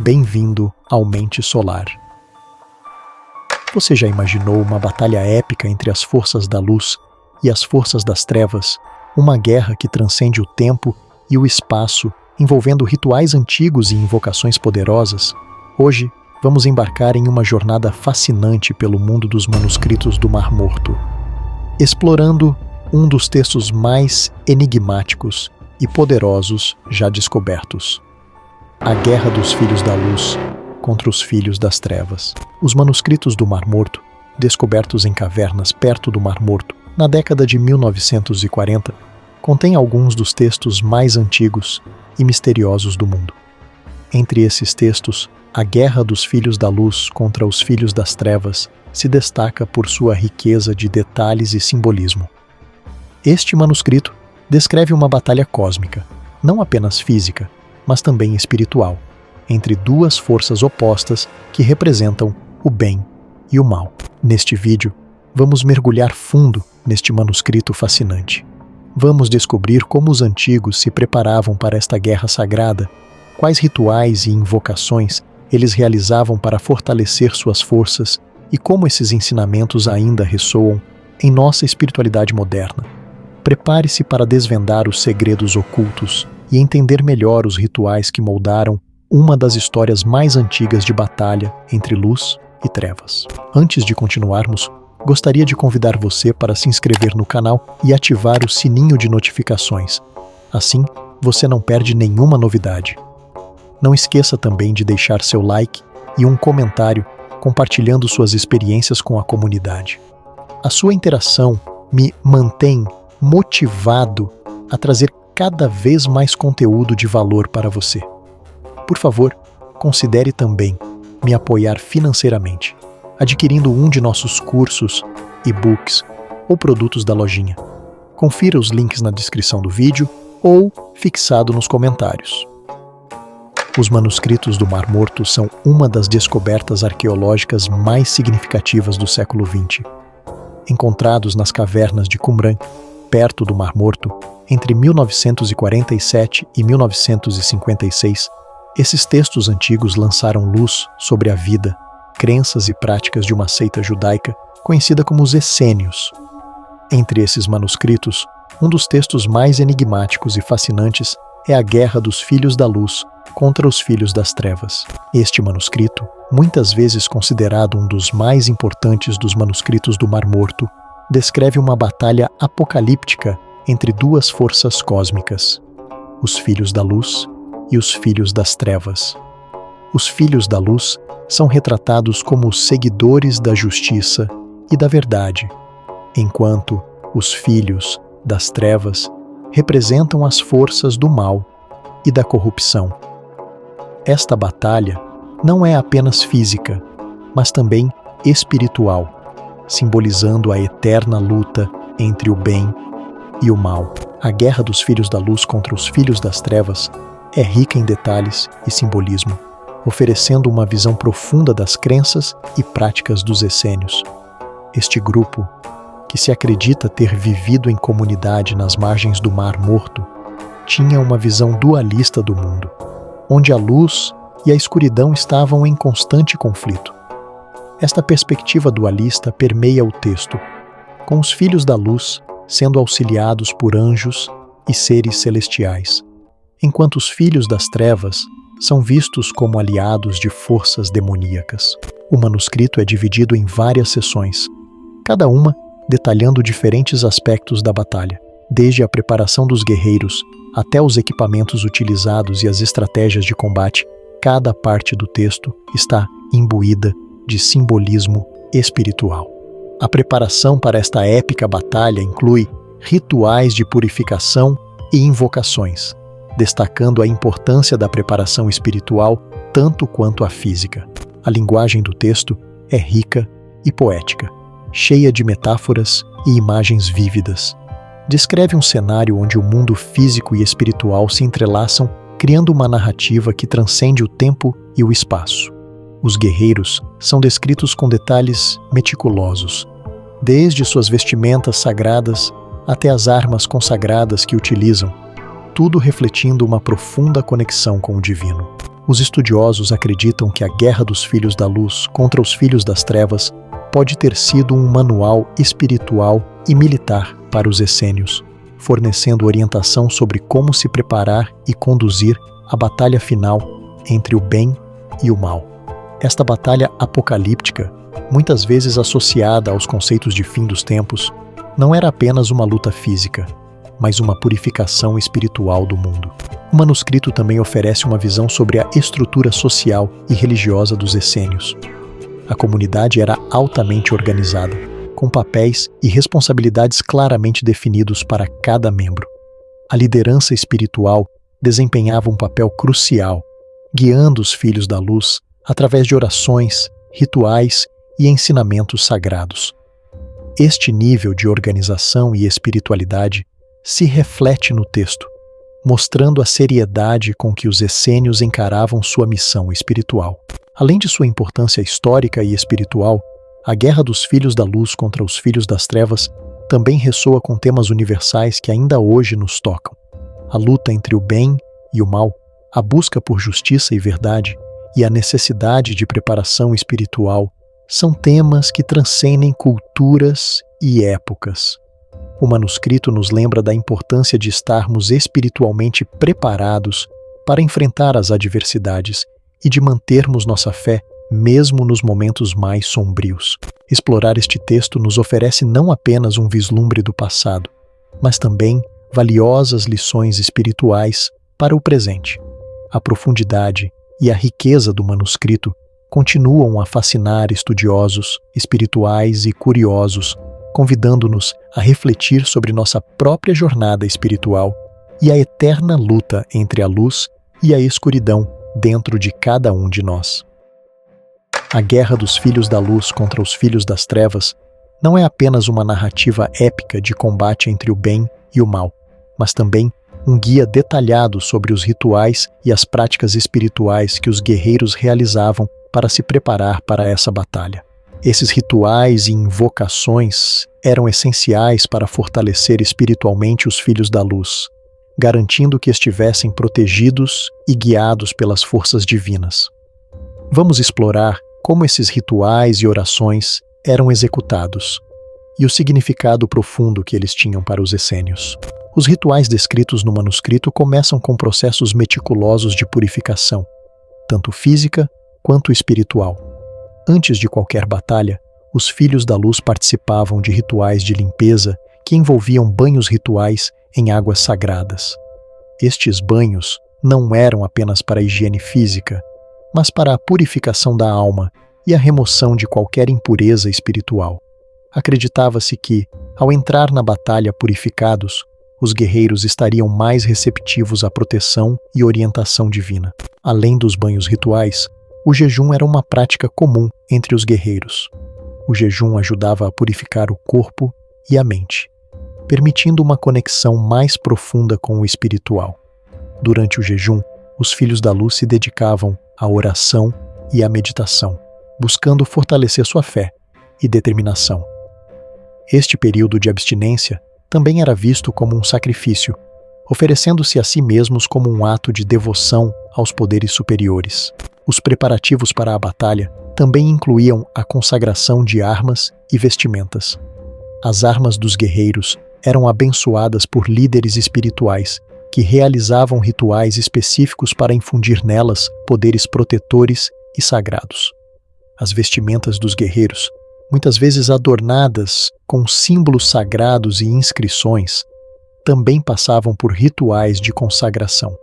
Bem-vindo ao Mente Solar. Você já imaginou uma batalha épica entre as forças da luz e as forças das trevas? Uma guerra que transcende o tempo e o espaço, envolvendo rituais antigos e invocações poderosas? Hoje, vamos embarcar em uma jornada fascinante pelo mundo dos manuscritos do Mar Morto, explorando um dos textos mais enigmáticos e poderosos já descobertos: a Guerra dos Filhos da Luz contra os Filhos das Trevas. Os manuscritos do Mar Morto, descobertos em cavernas perto do Mar Morto na década de 1940, contêm alguns dos textos mais antigos e misteriosos do mundo. Entre esses textos, a Guerra dos Filhos da Luz contra os Filhos das Trevas se destaca por sua riqueza de detalhes e simbolismo. Este manuscrito descreve uma batalha cósmica, não apenas física, mas também espiritual, entre duas forças opostas que representam o bem e o mal. Neste vídeo, vamos mergulhar fundo neste manuscrito fascinante. Vamos descobrir como os antigos se preparavam para esta guerra sagrada, quais rituais e invocações eles realizavam para fortalecer suas forças e como esses ensinamentos ainda ressoam em nossa espiritualidade moderna. Prepare-se para desvendar os segredos ocultos e entender melhor os rituais que moldaram uma das histórias mais antigas de batalha entre luz e trevas. Antes de continuarmos, gostaria de convidar você para se inscrever no canal e ativar o sininho de notificações. Assim, você não perde nenhuma novidade. Não esqueça também de deixar seu like e um comentário compartilhando suas experiências com a comunidade. A sua interação me mantém motivado a trazer cada vez mais conteúdo de valor para você. Por favor, considere também me apoiar financeiramente, adquirindo um de nossos cursos, e-books ou produtos da lojinha. Confira os links na descrição do vídeo ou fixado nos comentários. Os manuscritos do Mar Morto são uma das descobertas arqueológicas mais significativas do século XX. Encontrados nas cavernas de Qumran, perto do Mar Morto, entre 1947 e 1956, esses textos antigos lançaram luz sobre a vida, crenças e práticas de uma seita judaica conhecida como os essênios. Entre esses manuscritos, um dos textos mais enigmáticos e fascinantes é a Guerra dos Filhos da Luz contra os Filhos das Trevas. Este manuscrito, muitas vezes considerado um dos mais importantes dos manuscritos do Mar Morto, descreve uma batalha apocalíptica entre duas forças cósmicas: os Filhos da Luz e os Filhos das Trevas. Os Filhos da Luz são retratados como os seguidores da justiça e da verdade, enquanto os Filhos das Trevas representam as forças do mal e da corrupção. Esta batalha não é apenas física, mas também espiritual, simbolizando a eterna luta entre o bem e o mal. A Guerra dos Filhos da Luz contra os Filhos das Trevas é rica em detalhes e simbolismo, oferecendo uma visão profunda das crenças e práticas dos essênios. Este grupo, que se acredita ter vivido em comunidade nas margens do Mar Morto, tinha uma visão dualista do mundo, onde a luz e a escuridão estavam em constante conflito. Esta perspectiva dualista permeia o texto, com os Filhos da Luz sendo auxiliados por anjos e seres celestiais, enquanto os Filhos das Trevas são vistos como aliados de forças demoníacas. O manuscrito é dividido em várias seções, cada uma detalhando diferentes aspectos da batalha, desde a preparação dos guerreiros até os equipamentos utilizados e as estratégias de combate. Cada parte do texto está imbuída de simbolismo espiritual. A preparação para esta épica batalha inclui rituais de purificação e invocações, destacando a importância da preparação espiritual tanto quanto a física. A linguagem do texto é rica e poética, cheia de metáforas e imagens vívidas. Descreve um cenário onde o mundo físico e espiritual se entrelaçam, criando uma narrativa que transcende o tempo e o espaço. Os guerreiros são descritos com detalhes meticulosos, desde suas vestimentas sagradas até as armas consagradas que utilizam, tudo refletindo uma profunda conexão com o divino. Os estudiosos acreditam que a Guerra dos Filhos da Luz contra os Filhos das Trevas pode ter sido um manual espiritual e militar para os essênios, fornecendo orientação sobre como se preparar e conduzir a batalha final entre o bem e o mal. Esta batalha apocalíptica, muitas vezes associada aos conceitos de fim dos tempos, não era apenas uma luta física, mas uma purificação espiritual do mundo. O manuscrito também oferece uma visão sobre a estrutura social e religiosa dos essênios. A comunidade era altamente organizada, com papéis e responsabilidades claramente definidos para cada membro. A liderança espiritual desempenhava um papel crucial, guiando os filhos da luz através de orações, rituais e ensinamentos sagrados. Este nível de organização e espiritualidade se reflete no texto, mostrando a seriedade com que os essênios encaravam sua missão espiritual. Além de sua importância histórica e espiritual, a Guerra dos Filhos da Luz contra os Filhos das Trevas também ressoa com temas universais que ainda hoje nos tocam. A luta entre o bem e o mal, a busca por justiça e verdade e a necessidade de preparação espiritual são temas que transcendem culturas e épocas. O manuscrito nos lembra da importância de estarmos espiritualmente preparados para enfrentar as adversidades e de mantermos nossa fé mesmo nos momentos mais sombrios. Explorar este texto nos oferece não apenas um vislumbre do passado, mas também valiosas lições espirituais para o presente. A profundidade e a riqueza do manuscrito continuam a fascinar estudiosos, espirituais e curiosos, convidando-nos a refletir sobre nossa própria jornada espiritual e a eterna luta entre a luz e a escuridão dentro de cada um de nós. A Guerra dos Filhos da Luz contra os Filhos das Trevas não é apenas uma narrativa épica de combate entre o bem e o mal, mas também um guia detalhado sobre os rituais e as práticas espirituais que os guerreiros realizavam para se preparar para essa batalha. Esses rituais e invocações eram essenciais para fortalecer espiritualmente os Filhos da Luz, garantindo que estivessem protegidos e guiados pelas forças divinas. Vamos explorar como esses rituais e orações eram executados e o significado profundo que eles tinham para os essênios. Os rituais descritos no manuscrito começam com processos meticulosos de purificação, tanto física quanto espiritual. Antes de qualquer batalha, os Filhos da Luz participavam de rituais de limpeza que envolviam banhos rituais em águas sagradas. Estes banhos não eram apenas para a higiene física, mas para a purificação da alma e a remoção de qualquer impureza espiritual. Acreditava-se que, ao entrar na batalha purificados, os guerreiros estariam mais receptivos à proteção e orientação divina. Além dos banhos rituais, o jejum era uma prática comum entre os guerreiros. O jejum ajudava a purificar o corpo e a mente, permitindo uma conexão mais profunda com o espiritual. Durante o jejum, os Filhos da Luz se dedicavam à oração e à meditação, buscando fortalecer sua fé e determinação. Este período de abstinência também era visto como um sacrifício, oferecendo-se a si mesmos como um ato de devoção aos poderes superiores. Os preparativos para a batalha também incluíam a consagração de armas e vestimentas. As armas dos guerreiros eram abençoadas por líderes espirituais que realizavam rituais específicos para infundir nelas poderes protetores e sagrados. As vestimentas dos guerreiros, muitas vezes adornadas com símbolos sagrados e inscrições, também passavam por rituais de consagração.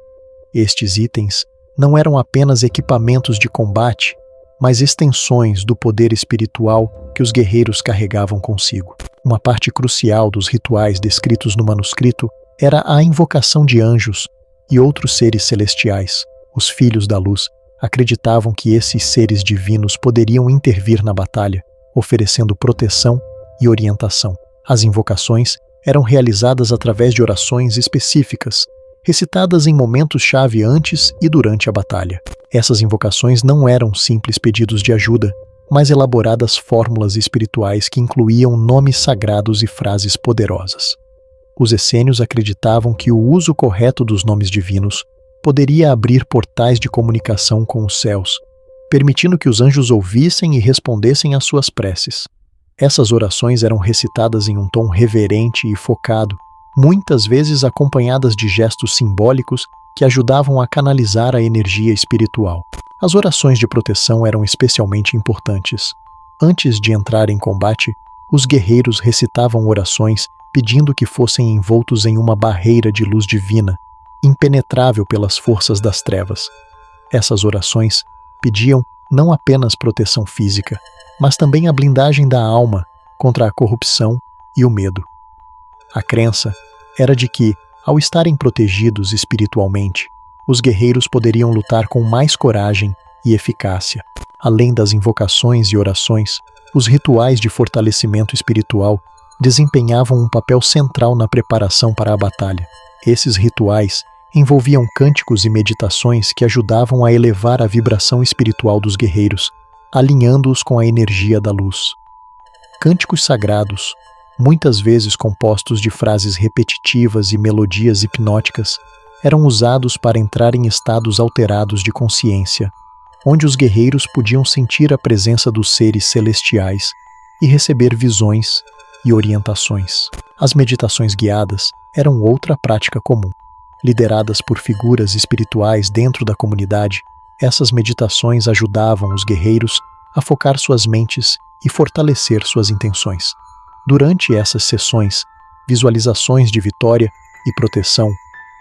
Estes itens não eram apenas equipamentos de combate, mas extensões do poder espiritual que os guerreiros carregavam consigo. Uma parte crucial dos rituais descritos no manuscrito era a invocação de anjos e outros seres celestiais. Os Filhos da Luz acreditavam que esses seres divinos poderiam intervir na batalha, oferecendo proteção e orientação. As invocações eram realizadas através de orações específicas, recitadas em momentos-chave antes e durante a batalha. Essas invocações não eram simples pedidos de ajuda, mas elaboradas fórmulas espirituais que incluíam nomes sagrados e frases poderosas. Os essênios acreditavam que o uso correto dos nomes divinos poderia abrir portais de comunicação com os céus, permitindo que os anjos ouvissem e respondessem às suas preces. Essas orações eram recitadas em um tom reverente e focado, muitas vezes acompanhadas de gestos simbólicos que ajudavam a canalizar a energia espiritual. As orações de proteção eram especialmente importantes. Antes de entrar em combate, os guerreiros recitavam orações pedindo que fossem envoltos em uma barreira de luz divina, impenetrável pelas forças das trevas. Essas orações pediam não apenas proteção física, mas também a blindagem da alma contra a corrupção e o medo. A crença era de que, ao estarem protegidos espiritualmente, os guerreiros poderiam lutar com mais coragem e eficácia. Além das invocações e orações, os rituais de fortalecimento espiritual desempenhavam um papel central na preparação para a batalha. Esses rituais envolviam cânticos e meditações que ajudavam a elevar a vibração espiritual dos guerreiros, alinhando-os com a energia da luz. Cânticos sagrados, muitas vezes compostos de frases repetitivas e melodias hipnóticas, eram usados para entrar em estados alterados de consciência, onde os guerreiros podiam sentir a presença dos seres celestiais e receber visões e orientações. As meditações guiadas eram outra prática comum. Lideradas por figuras espirituais dentro da comunidade, essas meditações ajudavam os guerreiros a focar suas mentes e fortalecer suas intenções. Durante essas sessões, visualizações de vitória e proteção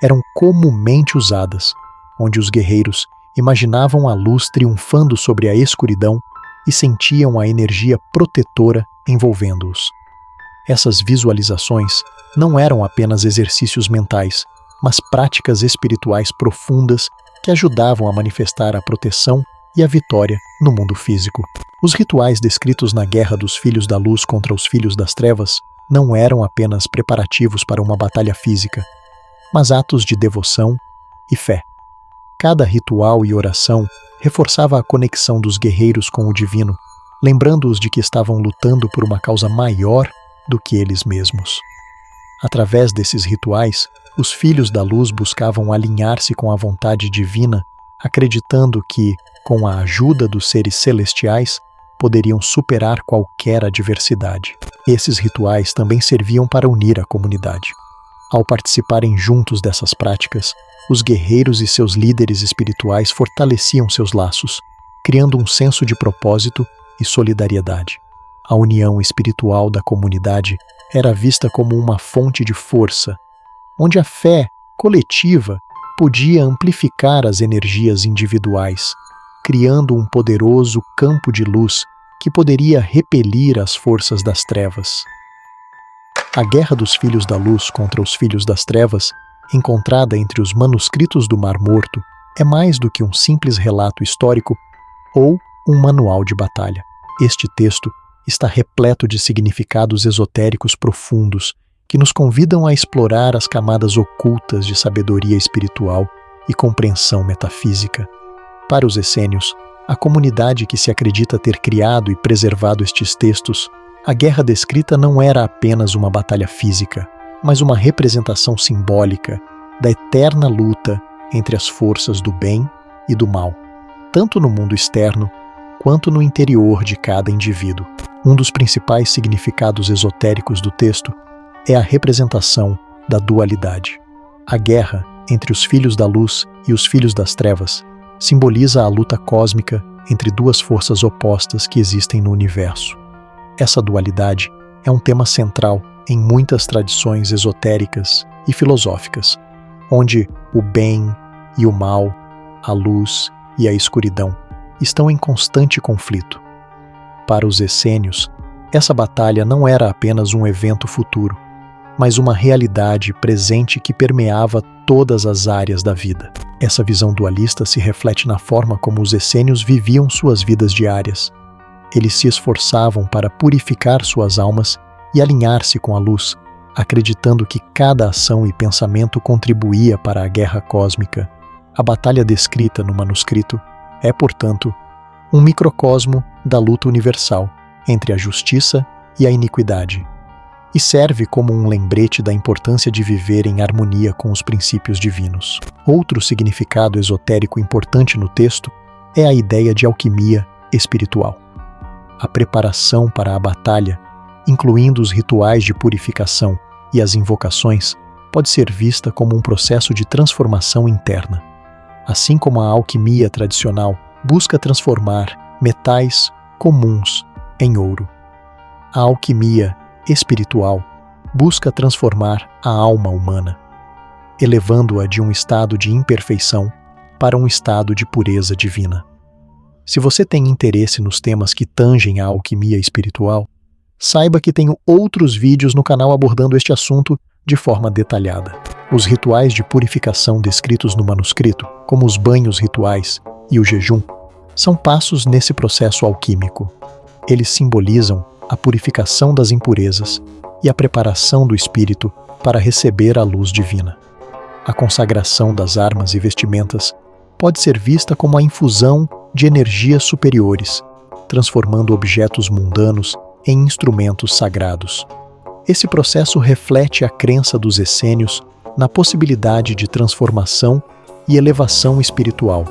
eram comumente usadas, onde os guerreiros imaginavam a luz triunfando sobre a escuridão e sentiam a energia protetora envolvendo-os. Essas visualizações não eram apenas exercícios mentais, mas práticas espirituais profundas que ajudavam a manifestar a proteção e a vitória no mundo físico. Os rituais descritos na Guerra dos Filhos da Luz contra os Filhos das Trevas não eram apenas preparativos para uma batalha física, mas atos de devoção e fé. Cada ritual e oração reforçava a conexão dos guerreiros com o divino, lembrando-os de que estavam lutando por uma causa maior do que eles mesmos. Através desses rituais, os Filhos da Luz buscavam alinhar-se com a vontade divina, acreditando que, com a ajuda dos seres celestiais, poderiam superar qualquer adversidade. Esses rituais também serviam para unir a comunidade. Ao participarem juntos dessas práticas, os guerreiros e seus líderes espirituais fortaleciam seus laços, criando um senso de propósito e solidariedade. A união espiritual da comunidade era vista como uma fonte de força, onde a fé coletiva podia amplificar as energias individuais, criando um poderoso campo de luz que poderia repelir as forças das trevas. A Guerra dos Filhos da Luz contra os Filhos das Trevas, encontrada entre os manuscritos do Mar Morto, é mais do que um simples relato histórico ou um manual de batalha. Este texto está repleto de significados esotéricos profundos que nos convidam a explorar as camadas ocultas de sabedoria espiritual e compreensão metafísica. Para os essênios, a comunidade que se acredita ter criado e preservado estes textos, a guerra descrita não era apenas uma batalha física, mas uma representação simbólica da eterna luta entre as forças do bem e do mal, tanto no mundo externo quanto no interior de cada indivíduo. Um dos principais significados esotéricos do texto é a representação da dualidade. A guerra entre os Filhos da Luz e os Filhos das Trevas simboliza a luta cósmica entre duas forças opostas que existem no universo. Essa dualidade é um tema central em muitas tradições esotéricas e filosóficas, onde o bem e o mal, a luz e a escuridão estão em constante conflito. Para os essênios, essa batalha não era apenas um evento futuro, mas uma realidade presente que permeava todas as áreas da vida. Essa visão dualista se reflete na forma como os essênios viviam suas vidas diárias. Eles se esforçavam para purificar suas almas e alinhar-se com a luz, acreditando que cada ação e pensamento contribuía para a guerra cósmica. A batalha descrita no manuscrito é, portanto, um microcosmo da luta universal entre a justiça e a iniquidade. e serve como um lembrete da importância de viver em harmonia com os princípios divinos. Outro significado esotérico importante no texto é a ideia de alquimia espiritual. A preparação para a batalha, incluindo os rituais de purificação e as invocações, pode ser vista como um processo de transformação interna. Assim como a alquimia tradicional busca transformar metais comuns em ouro, a alquimia espiritual busca transformar a alma humana, elevando-a de um estado de imperfeição para um estado de pureza divina. Se você tem interesse nos temas que tangem a alquimia espiritual, saiba que tenho outros vídeos no canal abordando este assunto de forma detalhada. Os rituais de purificação descritos no manuscrito, como os banhos rituais e o jejum, são passos nesse processo alquímico. Eles simbolizam a purificação das impurezas e a preparação do espírito para receber a luz divina. A consagração das armas e vestimentas pode ser vista como a infusão de energias superiores, transformando objetos mundanos em instrumentos sagrados. Esse processo reflete a crença dos essênios na possibilidade de transformação e elevação espiritual,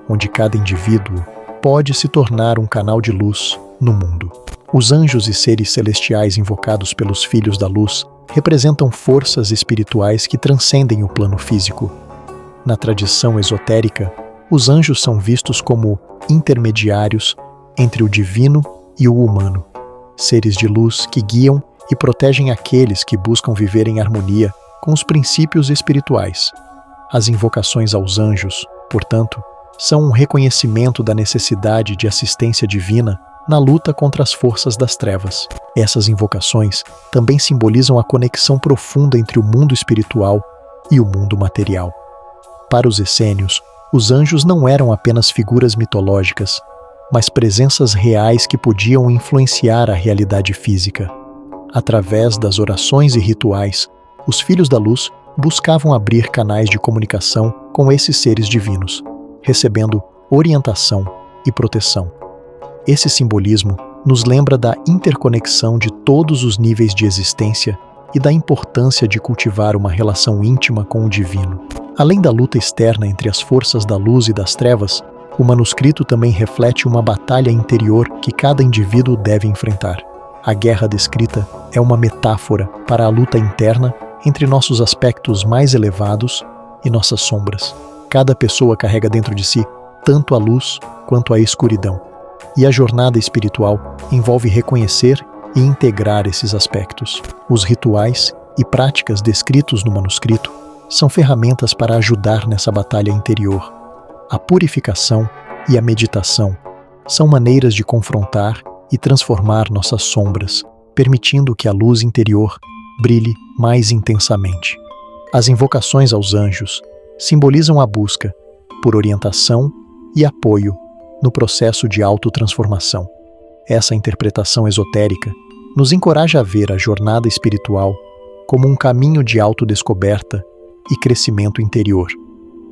onde cada indivíduo pode se tornar um canal de luz no mundo. Os anjos e seres celestiais invocados pelos Filhos da Luz representam forças espirituais que transcendem o plano físico. Na tradição esotérica, os anjos são vistos como intermediários entre o divino e o humano, seres de luz que guiam e protegem aqueles que buscam viver em harmonia com os princípios espirituais. As invocações aos anjos, portanto, são um reconhecimento da necessidade de assistência divina na luta contra as forças das trevas. Essas invocações também simbolizam a conexão profunda entre o mundo espiritual e o mundo material. Para os essênios, os anjos não eram apenas figuras mitológicas, mas presenças reais que podiam influenciar a realidade física. Através das orações e rituais, os Filhos da Luz buscavam abrir canais de comunicação com esses seres divinos, recebendo orientação e proteção. Esse simbolismo nos lembra da interconexão de todos os níveis de existência e da importância de cultivar uma relação íntima com o divino. Além da luta externa entre as forças da luz e das trevas, o manuscrito também reflete uma batalha interior que cada indivíduo deve enfrentar. A guerra descrita é uma metáfora para a luta interna entre nossos aspectos mais elevados e nossas sombras. Cada pessoa carrega dentro de si tanto a luz quanto a escuridão. E a jornada espiritual envolve reconhecer e integrar esses aspectos. Os rituais e práticas descritos no manuscrito são ferramentas para ajudar nessa batalha interior. A purificação e a meditação são maneiras de confrontar e transformar nossas sombras, permitindo que a luz interior brilhe mais intensamente. As invocações aos anjos simbolizam a busca por orientação e apoio no processo de autotransformação. Essa interpretação esotérica nos encoraja a ver a jornada espiritual como um caminho de autodescoberta e crescimento interior,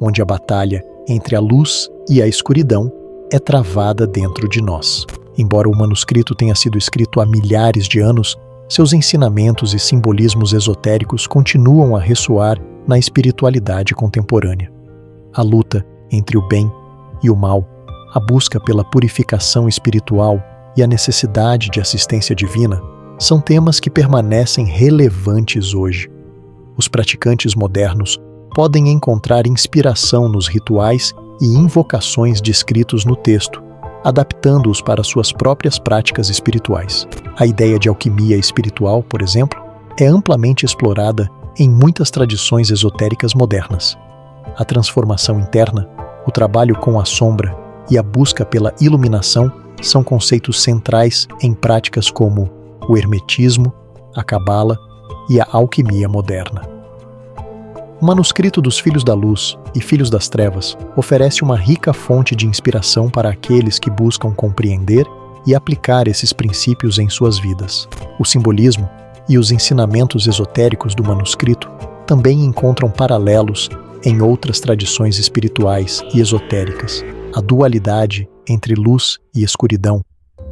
onde a batalha entre a luz e a escuridão é travada dentro de nós. Embora o manuscrito tenha sido escrito há milhares de anos, seus ensinamentos e simbolismos esotéricos continuam a ressoar na espiritualidade contemporânea. A luta entre o bem e o mal, a busca pela purificação espiritual e a necessidade de assistência divina são temas que permanecem relevantes hoje. Os praticantes modernos podem encontrar inspiração nos rituais e invocações descritos no texto, adaptando-os para suas próprias práticas espirituais. A ideia de alquimia espiritual, por exemplo, é amplamente explorada em muitas tradições esotéricas modernas. A transformação interna, o trabalho com a sombra e a busca pela iluminação são conceitos centrais em práticas como o hermetismo, a cabala e a alquimia moderna. O manuscrito dos Filhos da Luz e Filhos das Trevas oferece uma rica fonte de inspiração para aqueles que buscam compreender e aplicar esses princípios em suas vidas. O simbolismo e os ensinamentos esotéricos do manuscrito também encontram paralelos em outras tradições espirituais e esotéricas. A dualidade entre luz e escuridão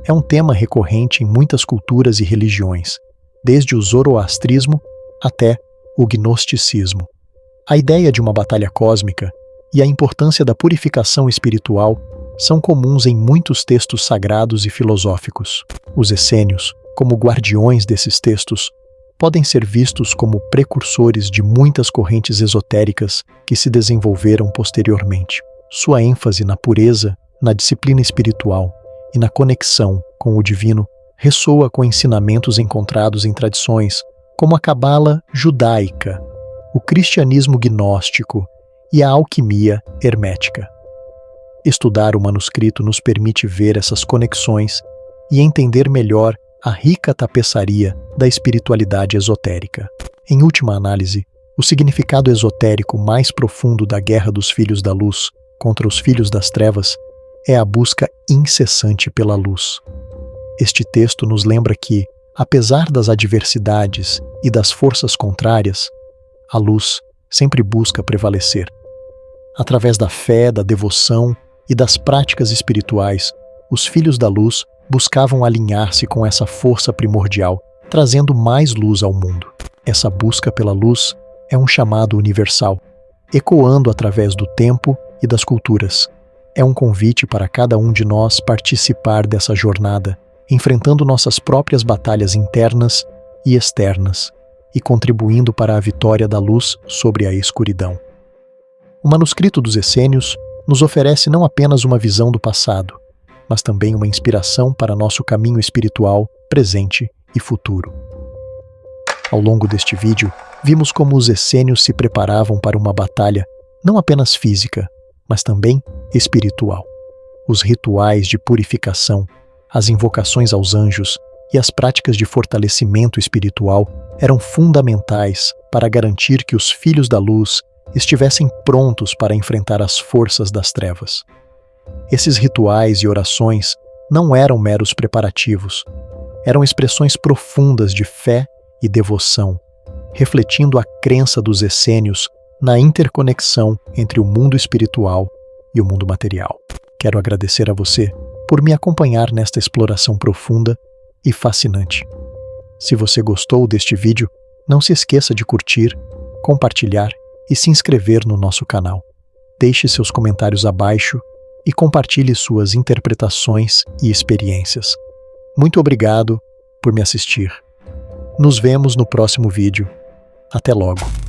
é um tema recorrente em muitas culturas e religiões, desde o zoroastrismo até o gnosticismo. A ideia de uma batalha cósmica e a importância da purificação espiritual são comuns em muitos textos sagrados e filosóficos. Os essênios, como guardiões desses textos, podem ser vistos como precursores de muitas correntes esotéricas que se desenvolveram posteriormente. Sua ênfase na pureza, na disciplina espiritual e na conexão com o divino ressoa com ensinamentos encontrados em tradições como a cabala judaica, o cristianismo gnóstico e a alquimia hermética. Estudar o manuscrito nos permite ver essas conexões e entender melhor a rica tapeçaria da espiritualidade esotérica. Em última análise, o significado esotérico mais profundo da Guerra dos Filhos da Luz contra os Filhos das Trevas é a busca incessante pela luz. Este texto nos lembra que, apesar das adversidades e das forças contrárias, a luz sempre busca prevalecer. Através da fé, da devoção e das práticas espirituais, os Filhos da Luz buscavam alinhar-se com essa força primordial, trazendo mais luz ao mundo. Essa busca pela luz é um chamado universal, ecoando através do tempo e das culturas. É um convite para cada um de nós participar dessa jornada, enfrentando nossas próprias batalhas internas e externas e contribuindo para a vitória da luz sobre a escuridão. O manuscrito dos Essênios nos oferece não apenas uma visão do passado, mas também uma inspiração para nosso caminho espiritual, presente e futuro. Ao longo deste vídeo, vimos como os essênios se preparavam para uma batalha não apenas física, mas também espiritual. Os rituais de purificação, as invocações aos anjos e as práticas de fortalecimento espiritual eram fundamentais para garantir que os Filhos da Luz estivessem prontos para enfrentar as forças das trevas. Esses rituais e orações não eram meros preparativos, eram expressões profundas de fé e devoção, refletindo a crença dos essênios na interconexão entre o mundo espiritual e o mundo material. Quero agradecer a você por me acompanhar nesta exploração profunda e fascinante. Se você gostou deste vídeo, não se esqueça de curtir, compartilhar e se inscrever no nosso canal. Deixe seus comentários abaixo e compartilhe suas interpretações e experiências. Muito obrigado por me assistir. Nos vemos no próximo vídeo. Até logo!